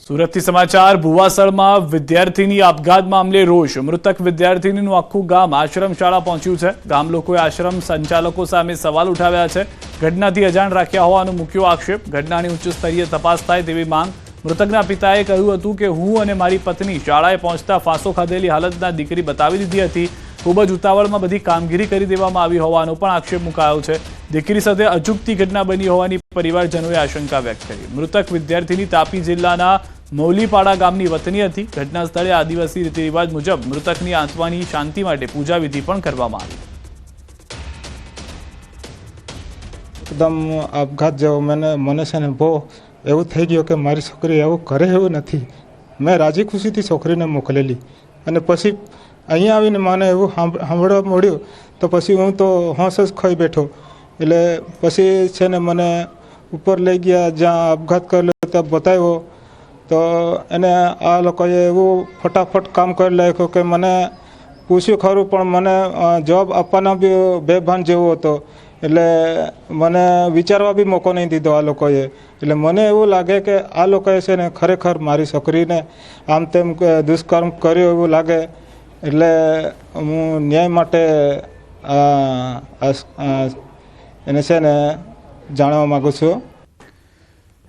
સુરતથી સમાચાર ભુવાસળમાં વિદ્યાર્થીની આપઘાત મામલે રોષ મૃતક વિદ્યાર્થીનીનું આખું ગામ આશ્રમ શાળા પહોંચ્યું છે। ગામ લોકોએ આશ્રમ સંચાલકો સામે સવાલ ઉઠાવ્યા છે। ઘટનાથી અજાણ રાખ્યા હોવાનો મુખ્ય આક્ષેપ। ઘટનાની ઉચ્ચ સ્તરીય તપાસ થાય તેવી માંગ। મૃતકના પિતાએ કહ્યું હતું કે હું અને મારી પત્ની શાળાએ પહોંચતા ફાંસો ખાધેલી હાલતના દીકરી બતાવી દીધી હતી। ખૂબ જ ઉતાવળમાં બધી કામગીરી કરી દેવામાં આવી હોવાનો પણ આક્ષેપ મુકાયો છે। દીકરી સાથે અચૂકતી ઘટના બની હોવાની પરિવારજનોએ આશંકા વ્યક્ત કરી। મૃતક વિદ્યાર્થીની તાપી જિલ્લાના મૌલીપાડા ગામની વતની હતી। ઘટના સ્થળે આદિવાસી રીતિરિવાજ મુજબ મૃતકની આત્માની શાંતિ માટે પૂજા વિધિ પણ કરવામાં આવી। એકદમ આપઘાત જેવો મને છે ને બહુ એવું થઈ ગયું કે મારી છોકરી એવું કરે એવું નથી। મેં રાજી ખુશીથી છોકરીને મોકલેલી અને પછી અહીંયા આવીને મને એવું સાંભળવા મળ્યું તો પછી હું તો હોંશ જ ખોઈ બેઠો। એટલે પછી છે ને મને ઉપર લઈ ગયા, જ્યાં આપઘાત કરેલો ત્યાં બતાવ્યો તો એને આ લોકોએ એવું ફટાફટ કામ કરી નાખ્યું કે મને પૂછ્યું ખરું પણ મને જવાબ આપવાનો બી બેભાન જેવો હતો। એટલે મને વિચારવા બી મોકો નહીં દીધો આ લોકોએ। એટલે મને એવું લાગે કે આ લોકોએ છે ને ખરેખર મારી છોકરીને આમ તેમ દુષ્કર્મ કર્યો એવું લાગે। એટલે હું ન્યાય માટે એને છે ને જાણવા માગું છું।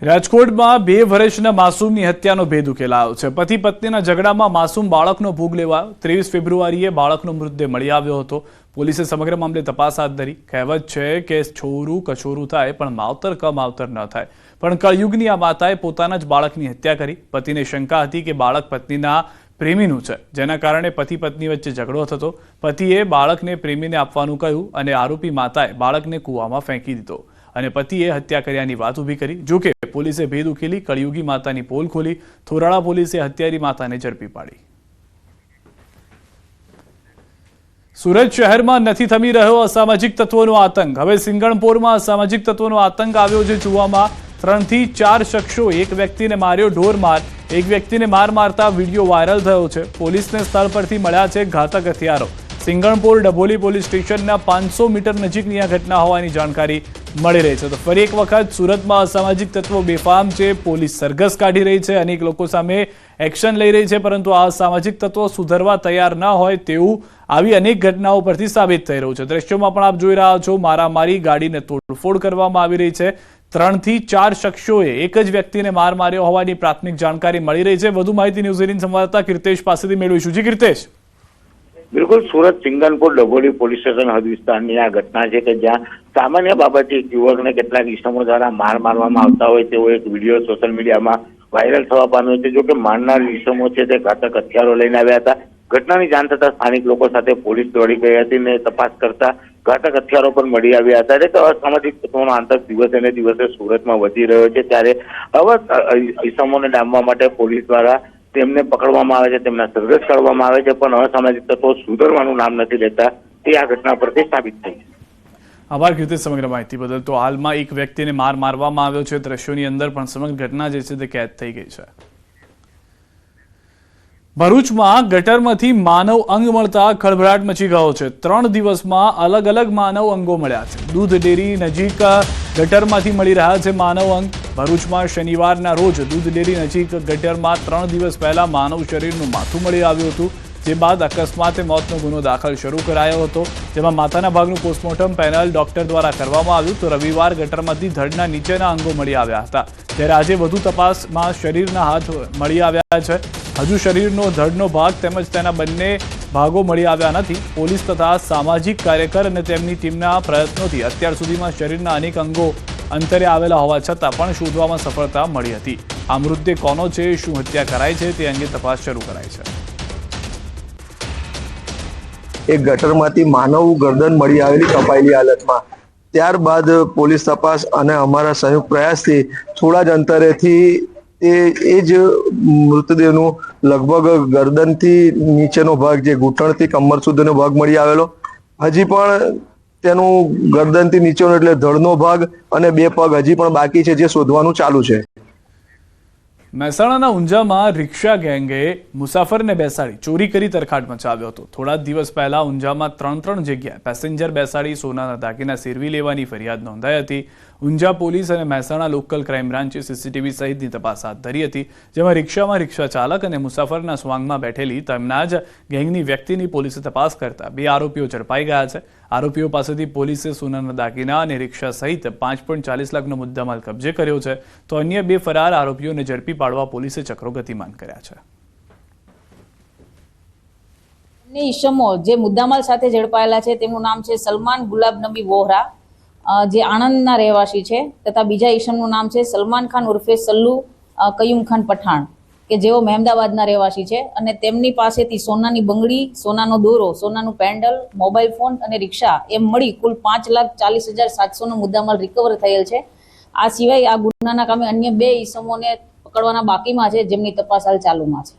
રાજકોટમાં 2 વર્ષના માસૂમની હત્યાનો ભેદ ઉકેલાયો છે। પતિ પત્નીના ઝઘડામાં માસૂમ બાળકનો ભોગ લેવાયો। 23 ફેબ્રુઆરીએ બાળકનો મૃતદેહ મળી આવ્યો હતો। પોલીસે સમગ્ર મામલે તપાસ હાથ ધરી। કહેવત છે કે છોરું કચોરું થાય પણ માવતર કમાવતર ન થાય, પણ કળયુગની આ માતાએ પોતાના જ બાળકની હત્યા કરી। પતિને શંકા હતી કે બાળક પત્નીના પ્રેમીનું છે, જેના કારણે પતિ પત્ની વચ્ચે ઝઘડો થતો। પતિએ બાળકને પ્રેમીને આપવાનું કહ્યું અને આરોપી માતાએ બાળકને કૂવામાં ફેંકી દીધો અને પતિએ હત્યા કર્યાની વાત ઊભી કરી। જોકે પોલીસે ભેદ ઉકેલી કળયુગી માતાની પોલ ખોલી। થોરાળા પોલીસે હત્યારી માતાને ઝડપી પાડી। સુરત શહેરમાં નથી થમી રહ્યો અસામાજિક તત્વોનો આતંક। હવે સિંગણપોરમાં અસામાજિક તત્વોનો આતંક આવ્યો છે જોવામાં। 3 થી 4 શખ્સો એક વ્યક્તિને માર્યો ઢોર માર। એક વ્યક્તિને માર મારતા વિડીયો વાયરલ થયો છે। પોલીસને સ્થળ પરથી મળ્યા છે ઘાતક હથિયારો। સિંગણપોર ડભોલી પોલીસ સ્ટેશનના 500 મીટર નજીકની આ ઘટના હોવાની જાણકારી મળી રહી છે। તો ફરી એક વખત સુરતમાં અસામાજિક તત્વો બેફામ છે। પોલીસ સરઘસ કાઢી રહી છે, અનેક લોકો સામે એક્શન લઈ રહી છે, પરંતુ આ સામાજિક તત્વો સુધરવા તૈયાર ન હોય તેવું આવી અનેક ઘટનાઓ પરથી સાબિત થઈ રહ્યું છે। દ્રશ્યોમાં પણ આપ જોઈ રહ્યા છો, મારામારી, ગાડીને તોડફોડ કરવામાં આવી રહી છે। 3 થી 4 શખ્સોએ એક જ વ્યક્તિને માર માર્યો હોવાની પ્રાથમિક જાણકારી મળી રહી છે। વધુ માહિતી ન્યૂઝ 18 સંવાદદાતા કીર્તેશ પાસેથી મેળવીશું। જી કીર્તેશ। બિલકુલ, સુરત સિંગણપુર ડભોલી પોલીસ સ્ટેશન હદ વિસ્તારની આ ઘટના છે કે જ્યાં સામાન્ય બાબતે એક યુવકને કેટલાક ઇસમો દ્વારા માર મારવામાં આવતા હોય તેવો એક વિડીયો સોશિયલ મીડિયામાં વાયરલ થવા પામ્યો છે। જો કે મારનાર ઇસમો છે તે ઘાતક હથિયારો લઈને આવ્યા હતા। ઘટનાની જાણ થતાં સ્થાનિક લોકો સાથે પોલીસ દોડી ગઈ હતી ને તપાસ કરતા ઘાતક હથિયારો પણ મળી આવ્યા હતા। એટલે અસામાજિક તત્વોનો આતંક દિવસે ને દિવસે સુરતમાં વધી રહ્યો છે, ત્યારે આવા ઇસમોને ડામવા માટે પોલીસ દ્વારા તેમને પકડવામાં આવે છે, તેમના સરઘસ કાઢવામાં આવે છે, પણ અસામાજિક તત્વો સુધરવાનું નામ નથી લેતા। તે આ ઘટના પરથી સાબિત થઈ છે। આભાર કીર્તેશ સમગ્ર માહિતી બદલ। તો હાલમાં એક વ્યક્તિને માર મારવામાં આવ્યો છે। દ્રશ્યોની અંદર પણ સમગ્ર ઘટના જે છે તે કેદ થઈ ગઈ છે। ભરૂચમાં ગટરમાંથી માનવ અંગ મળતા ખળભળાટ મચી ગયો છે। 3 દિવસમાં અલગ અલગ માનવ અંગો મળ્યા છે। દૂધ ડેરી નજીક ગટરમાંથી મળી રહ્યા છે માનવ અંગ। ભરૂચમાં શનિવારના રોજ દૂધ ડેરી નજીક ગટરમાં 3 દિવસ પહેલા માનવ શરીરનું માથું મળી આવ્યું હતું, જે બાદ અકસ્માતે મોતનો ગુનો દાખલ શરૂ કરાયો હતો, જેમાં માથાના ભાગનું પોસ્ટમોર્ટમ પેનલ ડોક્ટર દ્વારા કરવામાં આવ્યું। તો રવિવાર ગટરમાંથી ધડના નીચેના અંગો મળી આવ્યા હતા, ત્યારે આજે વધુ તપાસમાં શરીરના હાથ મળી આવ્યા છે। હજુ શરીરનો ધડનો ભાગ તેમજ તેના બંને ભાગો મળી આવ્યા નથી। પોલીસ તથા સામાજિક કાર્યકર અને તેમની ટીમના પ્રયત્નોથી અત્યાર સુધીમાં શરીરના અનેક અંગો અંતરે આવેલા હોવા છતાં પણ શોધવામાં સફળતા મળી હતી। આ મૃતદેહ કોનો છે, શું હત્યા કરાઈ છે, તે અંગે તપાસ શરૂ કરાઈ છે। એક ગટરમાંથી માનવ ગરદન મળી આવેલી કપાયેલી હાલતમાં। ત્યારબાદ પોલીસ તપાસ અને અમારા સંયુક્ત પ્રયાસથી થોડા જ અંતરેથી એ જ મૃતદેહનું લગભગ ગરદનથી નીચેનો ભાગ, જે ઘૂંટણથી કમર સુધીનો ભાગ મળી આવેલો। હજી પણ તેનું ગરદનથી નીચેનો એટલે ધડનો ભાગ અને 2 પગ હજી પણ બાકી છે, જે શોધવાનું ચાલુ છે। મહેસાણાના ઊંઝામાં રિક્ષા ગેંગે મુસાફરને બેસાડી ચોરી કરી તરખાટ મચાવ્યો હતો। થોડા દિવસ પહેલા ઊંઝામાં 3 જગ્યાએ પેસેન્જર બેસાડી સોનાના દાગીના સેરવી લેવાની ફરિયાદ નોંધાઈ હતી। ઊંઝા પોલીસ અને મહેસાણા લોકલ ક્રાઇમ બ્રાન્ચે સીસીટીવી સહિતની તપાસ હાથ ધરી હતી, જેમાં રિક્ષામાં રિક્ષા ચાલક અને મુસાફરના સ્વાંગમાં બેઠેલી તેમના જ ગેંગની વ્યક્તિની પોલીસે તપાસ કરતા 2 આરોપીઓ ઝડપાઈ ગયા છે. આરોપીઓ પાસેથી પોલીસે સોનાના દાગીના અને રિક્ષા સહિત 5.40 લાખનો મુદ્દામાલ કબજે કર્યો છે, તો અન્ય 2 ફરાર આરોપીઓને ઝડપી પાડવા પોલીસે ચક્રો ગતિમાન કર્યા છે. ઈસમો જે મુદ્દામાલ સાથે ઝડપાયેલા છે તેમનું નામ છે સલમાન ગુલાબ નબી વોહરા, જે આણંદના રહેવાસી છે, તથા બીજા ઈસમનું નામ છે સલમાન ખાન ઉર્ફે સલ્લુ કયુમ ખાન પઠાણ, કે જેઓ મહેમદાવાદના રહેવાસી છે. અને તેમની પાસેથી સોનાની બંગડી, સોનાનો દોરો, સોનાનું પેન્ડલ, મોબાઈલ ફોન અને રિક્ષા એમ મળી કુલ 5,40,700નો મુદ્દામાલ રિકવર થયેલ છે. આ સિવાય આ ગુનાના કામે અન્ય 2 ઈસમોને પકડવાના બાકીમાં છે, જેમની તપાસ હાલ ચાલુમાં છે.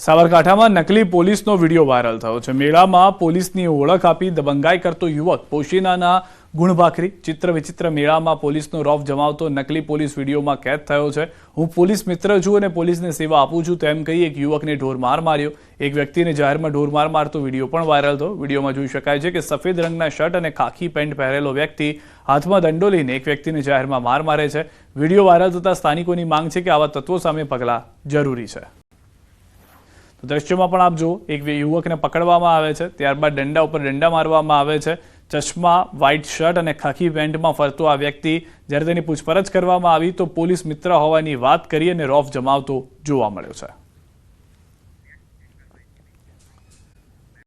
સાબરકાંઠામાં નકલી પોલીસનો વિડીયો વાયરલ થયો છે. મેળામાં પોલીસની ઓળખ આપી દબંગાઈ કરતો યુવક પોશીનાના ગુણભાખરી ચિત્ર વિચિત્ર મેળામાં પોલીસનો રોફ જમાવતો નકલી પોલીસ વિડીયોમાં કેદ થયો છે. હું પોલીસ મિત્ર છું અને પોલીસને સેવા આપું છું તેમ કહી એક યુવકને ઢોરમાર માર્યો. એક વ્યક્તિને જાહેરમાં ઢોરમાર મારતો વિડીયો પણ વાયરલ થયો. વિડીયોમાં જોઈ શકાય છે કે સફેદ રંગના શર્ટ અને ખાખી પેન્ટ પહેરેલો વ્યક્તિ હાથમાં દંડો લઈને એક વ્યક્તિને જાહેરમાં માર મારે છે. વિડીયો વાયરલ થતા સ્થાનિકોની માંગ છે કે આવા તત્વો સામે પગલાં જરૂરી છે. તો દ્રશ્યોમાં પણ આપ જુઓ, એક યુવકને પકડવામાં આવે છે, ત્યારબાદ દંડા ઉપર દંડા મારવામાં આવે છે. ચશ્મા, વ્હાઇટ શર્ટ અને ખાખી પેન્ટમાં ફરતો આ વ્યક્તિ જ્યારે તેની પૂછપરછ કરવામાં આવી તો પોલીસ મિત્ર હોવાની વાત કરી અને રોફ જમાવતો જોવા મળ્યો છે.